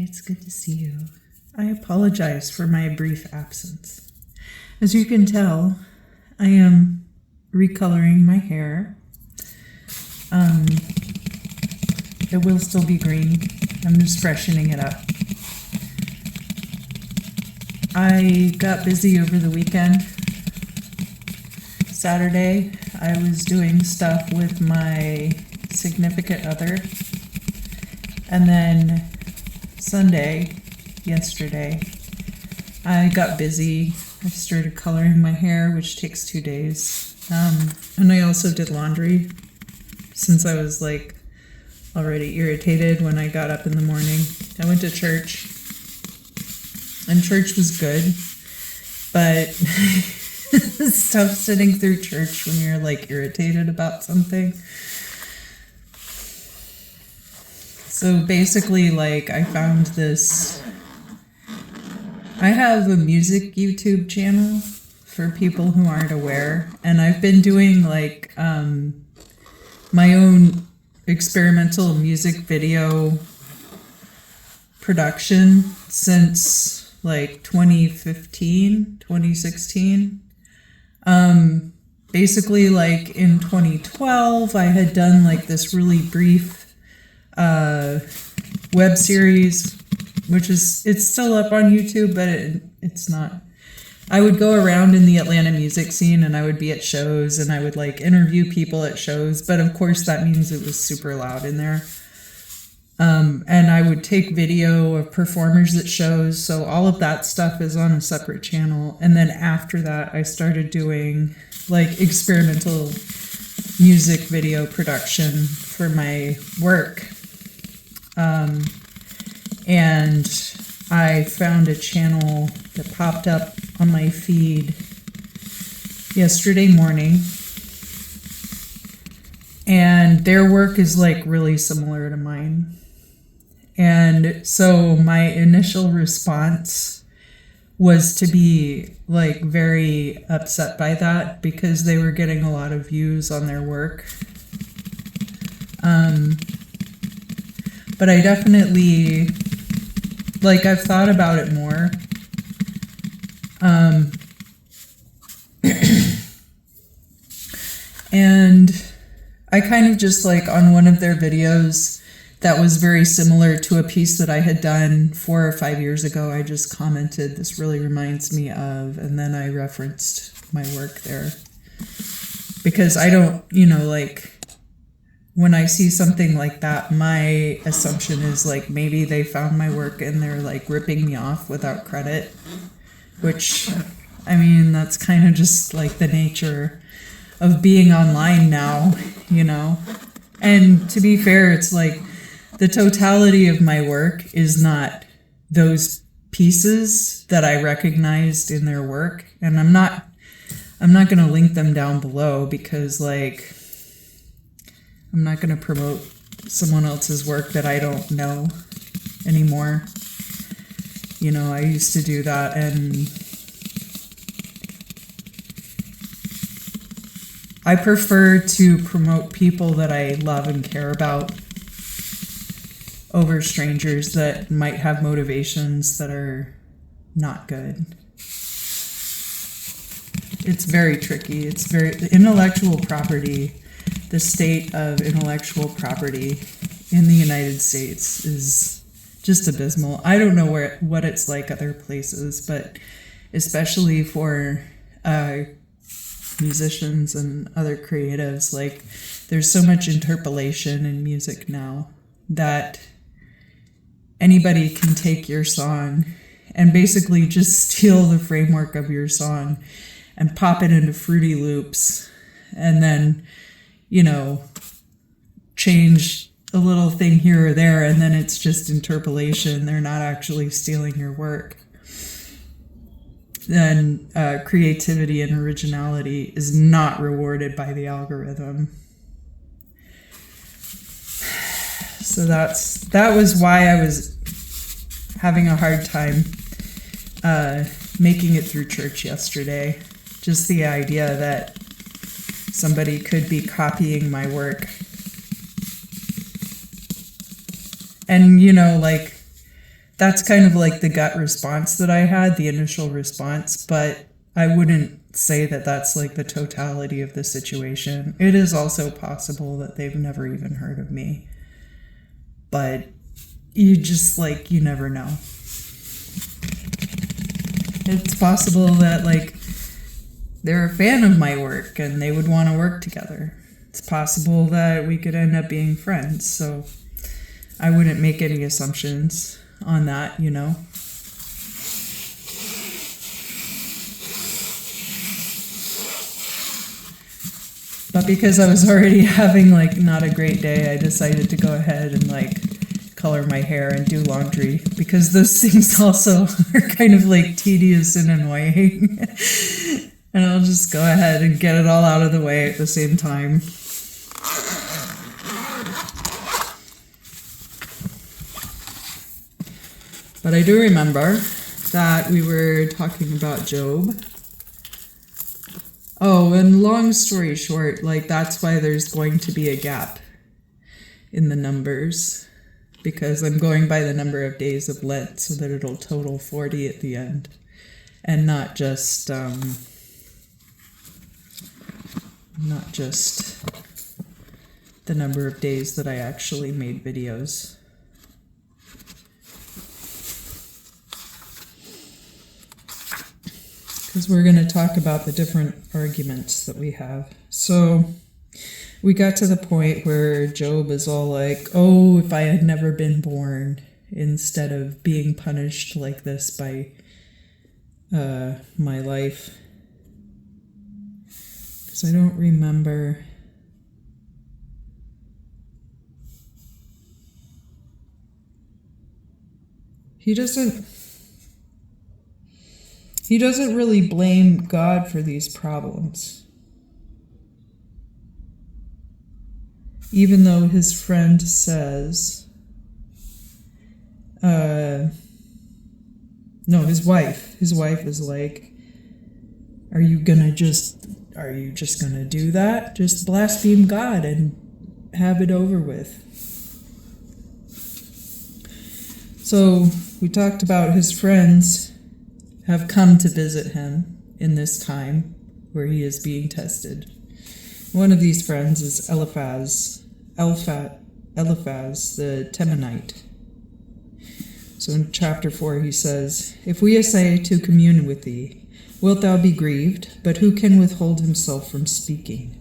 it's good to see you. I apologize for my brief absence. As you can tell, I am recoloring my hair. It will still be green. I'm just freshening it up. I got busy over the weekend. Saturday, I was doing stuff with my significant other. And then Sunday, yesterday, I got busy. I started coloring my hair, which takes 2 days. And I also did laundry since I was like already irritated when I got up in the morning. I went to church and church was good, but it's tough sitting through church when you're like irritated about something. So basically, like, I found this. I have a music YouTube channel for people who aren't aware, and I've been doing like my own experimental music video production since like 2015, 2016. Basically, like in 2012, I had done like this really brief web series, which it's still up on YouTube, but it's not. I would go around in the Atlanta music scene and I would be at shows and I would like interview people at shows, but of course that means it was super loud in there. And I would take video of performers at shows, so all of that stuff is on a separate channel. And then after that, I started doing like experimental music video production for my work. And I found a channel that popped up on my feed yesterday morning. And their work is like really similar to mine. And so my initial response was to be like very upset by that because they were getting a lot of views on their work. But I definitely, like, I've thought about it more. And I kind of just like on one of their videos that was very similar to a piece that I had done 4 or 5 years ago, I just commented, "This really reminds me of," and then I referenced my work there. Because I don't, like, when I see something like that, my assumption is like maybe they found my work and they're like ripping me off without credit, which, I mean, that's kind of just like the nature of being online now, And to be fair, it's like the totality of my work is not those pieces that I recognized in their work. And I'm not going to link them down below because like, I'm not going to promote someone else's work that I don't know anymore. I used to do that, and I prefer to promote people that I love and care about over strangers that might have motivations that are not good. It's very tricky. The intellectual property, the state of intellectual property in the United States is just abysmal. I don't know what it's like other places, but especially for musicians and other creatives, like there's so much interpolation in music now that anybody can take your song and basically just steal the framework of your song and pop it into Fruity Loops and then change a little thing here or there, and then it's just interpolation. They're not actually stealing your work. Then creativity and originality is not rewarded by the algorithm. So that was why I was having a hard time making it through church yesterday. Just the idea that somebody could be copying my work. And, like, that's kind of like the gut response that I had, the initial response, but I wouldn't say that that's like the totality of the situation. It is also possible that they've never even heard of me, but you just like, you never know. It's possible that like they're a fan of my work and they would want to work together. It's possible that we could end up being friends, so I wouldn't make any assumptions on that, you know. But because I was already having like not a great day, I decided to go ahead and like color my hair and do laundry, because those things also are kind of like tedious and annoying. And I'll just go ahead and get it all out of the way at the same time. But I do remember that we were talking about Job. Oh, and long story short, like that's why there's going to be a gap in the numbers, because I'm going by the number of days of Lent so that it'll total 40 at the end, and not just the number of days that I actually made videos. Because we're going to talk about the different arguments that we have. So we got to the point where Job is all like, oh, if I had never been born, instead of being punished like this by my life. Because I don't remember. He doesn't really blame God for these problems. Even though his friend says, no, his wife is like, are you just gonna do that? Just blaspheme God and have it over with. So we talked about his friends have come to visit him in this time where he is being tested. One of these friends is Eliphaz the Temanite. So in chapter 4 he says, if we essay to commune with thee, wilt thou be grieved? But who can withhold himself from speaking?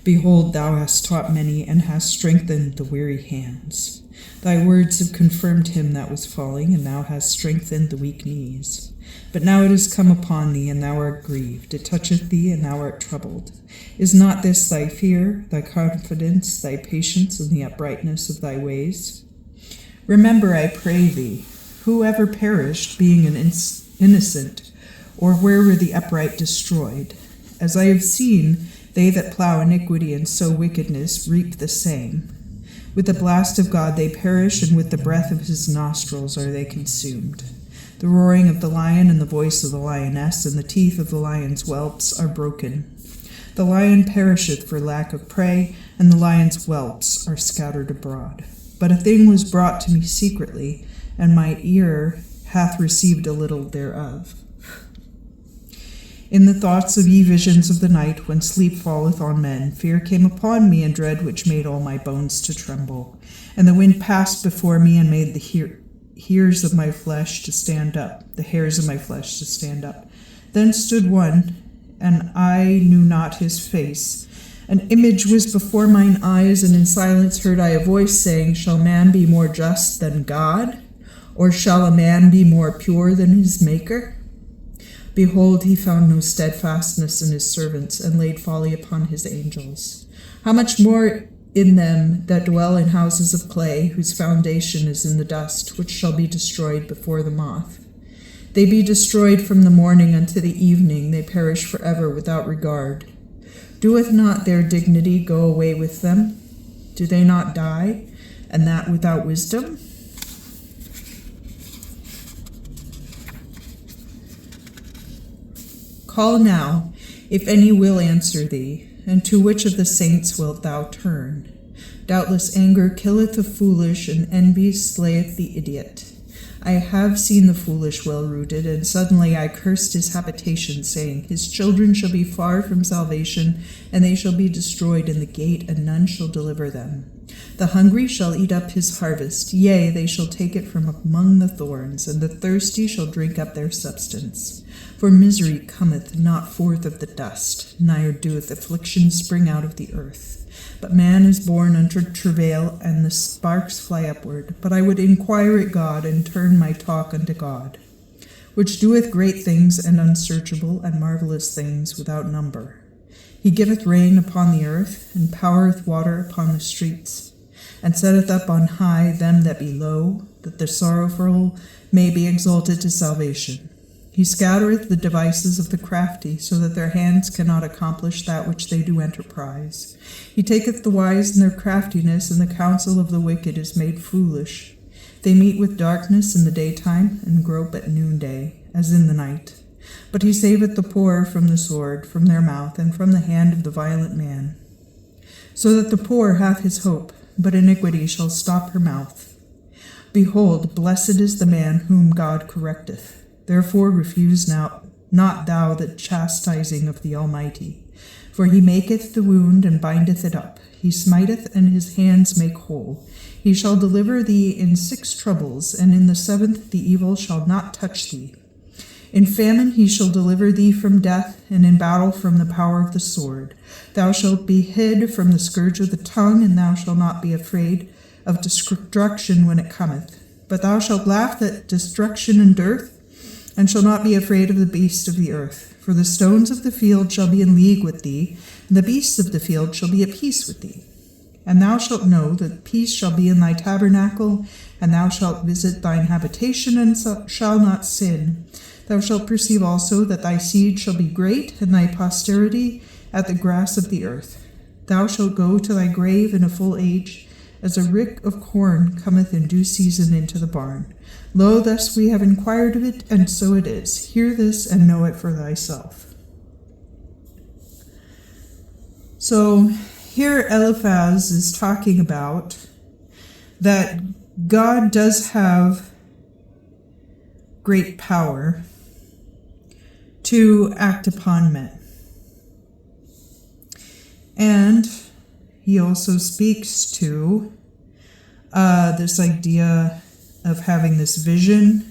Behold, thou hast taught many, and hast strengthened the weary hands. Thy words have confirmed him that was falling, and thou hast strengthened the weak knees. But now it is come upon thee, and thou art grieved. It toucheth thee, and thou art troubled. Is not this thy fear, thy confidence, thy patience, and the uprightness of thy ways? Remember, I pray thee, who ever perished, being an innocent, or where were the upright destroyed? As I have seen, they that plow iniquity and sow wickedness reap the same. With the blast of God they perish, and with the breath of his nostrils are they consumed. The roaring of the lion and the voice of the lioness and the teeth of the lion's whelps are broken. The lion perisheth for lack of prey, and the lion's whelps are scattered abroad. But a thing was brought to me secretly, and my ear hath received a little thereof. In the thoughts of ye visions of the night, when sleep falleth on men, fear came upon me, and dread which made all my bones to tremble. And the wind passed before me, and made the hairs of my flesh to stand up, the hairs of my flesh to stand up. Then stood one, and I knew not his face. An image was before mine eyes, and in silence heard I a voice saying, shall man be more just than God? Or shall a man be more pure than his Maker? Behold, he found no steadfastness in his servants, and laid folly upon his angels. How much more in them that dwell in houses of clay, whose foundation is in the dust, which shall be destroyed before the moth? They be destroyed from the morning unto the evening, they perish forever without regard. Doeth not their dignity go away with them? Do they not die, and that without wisdom? Call now, if any will answer thee, and to which of the saints wilt thou turn? Doubtless anger killeth the foolish, and envy slayeth the idiot. I have seen the foolish well rooted, and suddenly I cursed his habitation, saying, his children shall be far from salvation, and they shall be destroyed in the gate, and none shall deliver them. The hungry shall eat up his harvest, yea, they shall take it from among the thorns, and the thirsty shall drink up their substance. For misery cometh not forth of the dust, neither doeth affliction spring out of the earth. But man is born unto travail, and the sparks fly upward. But I would inquire at God, and turn my talk unto God, which doeth great things, and unsearchable, and marvelous things without number. He giveth rain upon the earth, and poureth water upon the streets, and setteth up on high them that be low, that the sorrowful may be exalted to salvation. He scattereth the devices of the crafty, so that their hands cannot accomplish that which they do enterprise. He taketh the wise in their craftiness, and the counsel of the wicked is made foolish. They meet with darkness in the daytime, and grope at noonday, as in the night. But he saveth the poor from the sword, from their mouth, and from the hand of the violent man. So that the poor hath his hope, but iniquity shall stop her mouth. Behold, blessed is the man whom God correcteth. Therefore refuse not thou the chastising of the Almighty. For he maketh the wound, and bindeth it up. He smiteth, and his hands make whole. He shall deliver thee in 6 troubles, and in the 7th the evil shall not touch thee. In famine he shall deliver thee from death, and in battle from the power of the sword. Thou shalt be hid from the scourge of the tongue, and thou shalt not be afraid of destruction when it cometh. But thou shalt laugh at destruction and dearth, and shall not be afraid of the beasts of the earth. For the stones of the field shall be in league with thee, and the beasts of the field shall be at peace with thee. And thou shalt know that peace shall be in thy tabernacle, and thou shalt visit thine habitation, and shall not sin. Thou shalt perceive also that thy seed shall be great, and thy posterity at the grass of the earth. Thou shalt go to thy grave in a full age, as a rick of corn cometh in due season into the barn. Lo, thus we have inquired of it, and so it is. Hear this, and know it for thyself. So here Eliphaz is talking about that God does have great power to act upon men. And he also speaks to this idea of having this vision.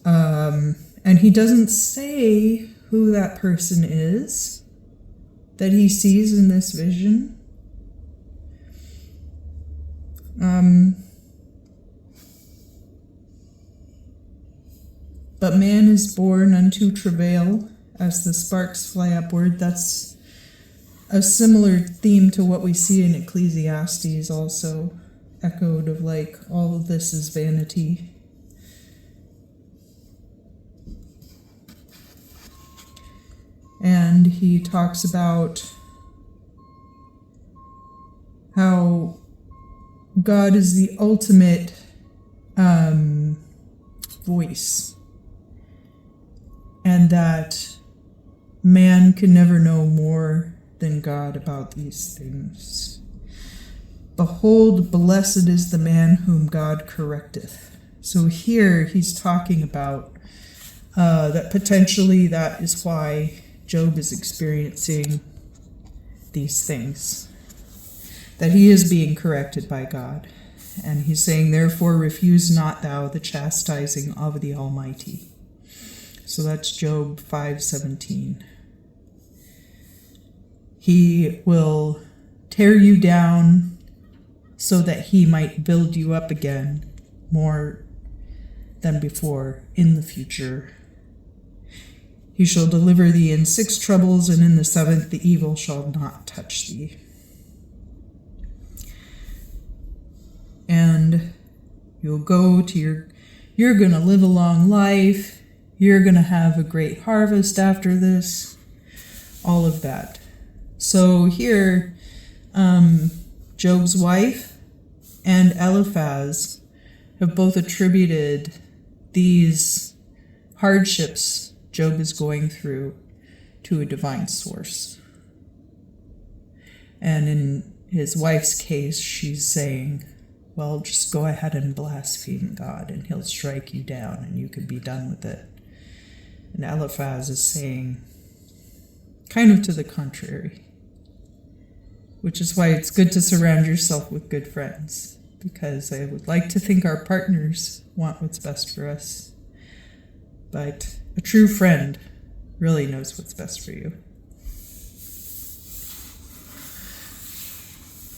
And he doesn't say who that person is that he sees in this vision. But man is born unto travail, as the sparks fly upward. That's a similar theme to what we see in Ecclesiastes, also echoed of like, all of this is vanity. And he talks about how God is the ultimate voice, and that man can never know more than God about these things. Behold, blessed is the man whom God correcteth. So here he's talking about that potentially that is why Job is experiencing these things, that he is being corrected by God. And he's saying, therefore refuse not thou the chastising of the Almighty. So that's Job 5:17. He will tear you down so that he might build you up again more than before in the future. He shall deliver thee in 6 troubles, and in the 7th the evil shall not touch thee. And you'll go to you're going to live a long life. You're going to have a great harvest after this. All of that. So here, Job's wife and Eliphaz have both attributed these hardships Job is going through to a divine source. And in his wife's case, she's saying well, just go ahead and blaspheme God and he'll strike you down and you can be done with it. And Eliphaz is saying kind of to the contrary, which is why it's good to surround yourself with good friends, because I would like to think our partners want what's best for us. But a true friend really knows what's best for you.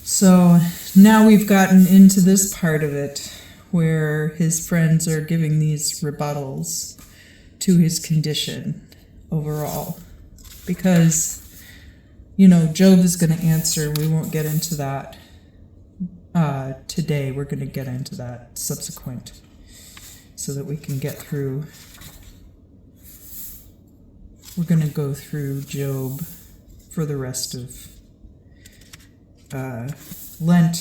So now we've gotten into this part of it where his friends are giving these rebuttals to his condition overall. Because, Job is going to answer. We won't get into that today. We're going to get into that subsequent so that we can get through. We're going to go through Job for the rest of Lent,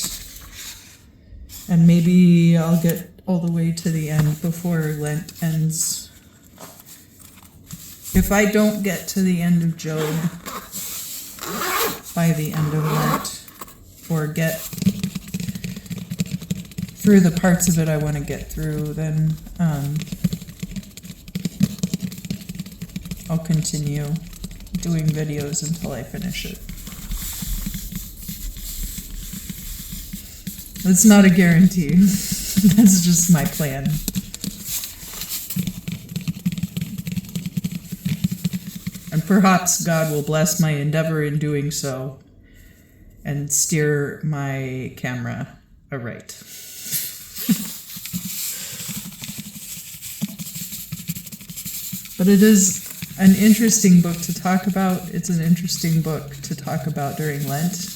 and maybe I'll get all the way to the end before Lent ends. If I don't get to the end of Job by the end of Lent, or get through the parts of it I want to get through, then I'll continue doing videos until I finish it. It's not a guarantee. That's just my plan. And perhaps God will bless my endeavor in doing so and steer my camera aright. But it is an interesting book to talk about. It's an interesting book to talk about during Lent.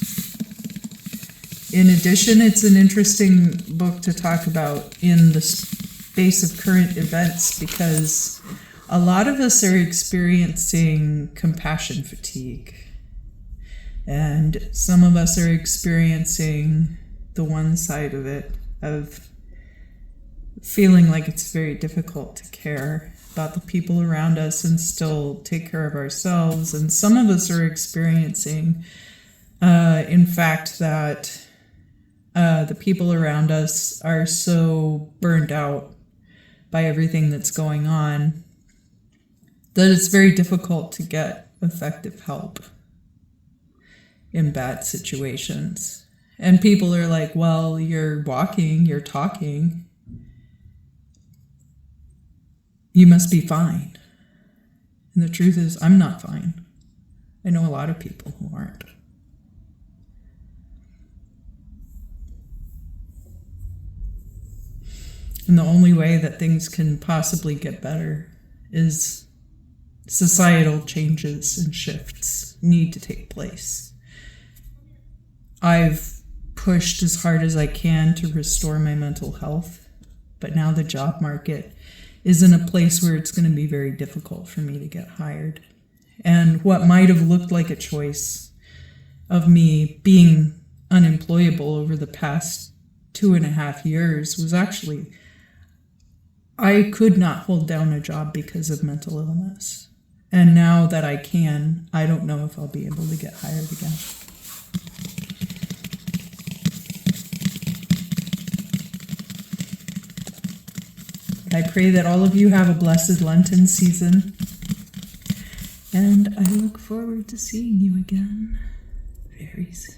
In addition, it's an interesting book to talk about in the space of current events, because a lot of us are experiencing compassion fatigue. And some of us are experiencing the one side of it, of feeling like it's very difficult to care about the people around us and still take care of ourselves. And some of us are experiencing, in fact, that the people around us are so burned out by everything that's going on that it's very difficult to get effective help in bad situations. And people are like, well, you're walking, you're talking, you must be fine. And the truth is, I'm not fine. I know a lot of people who aren't. And the only way that things can possibly get better is societal changes and shifts need to take place. I've pushed as hard as I can to restore my mental health, but now the job market is in a place where it's going to be very difficult for me to get hired. And what might have looked like a choice of me being unemployable over the past 2.5 years was actually, I could not hold down a job because of mental illness. And now that I can, I don't know if I'll be able to get hired again. I pray that all of you have a blessed Lenten season. And I look forward to seeing you again very soon.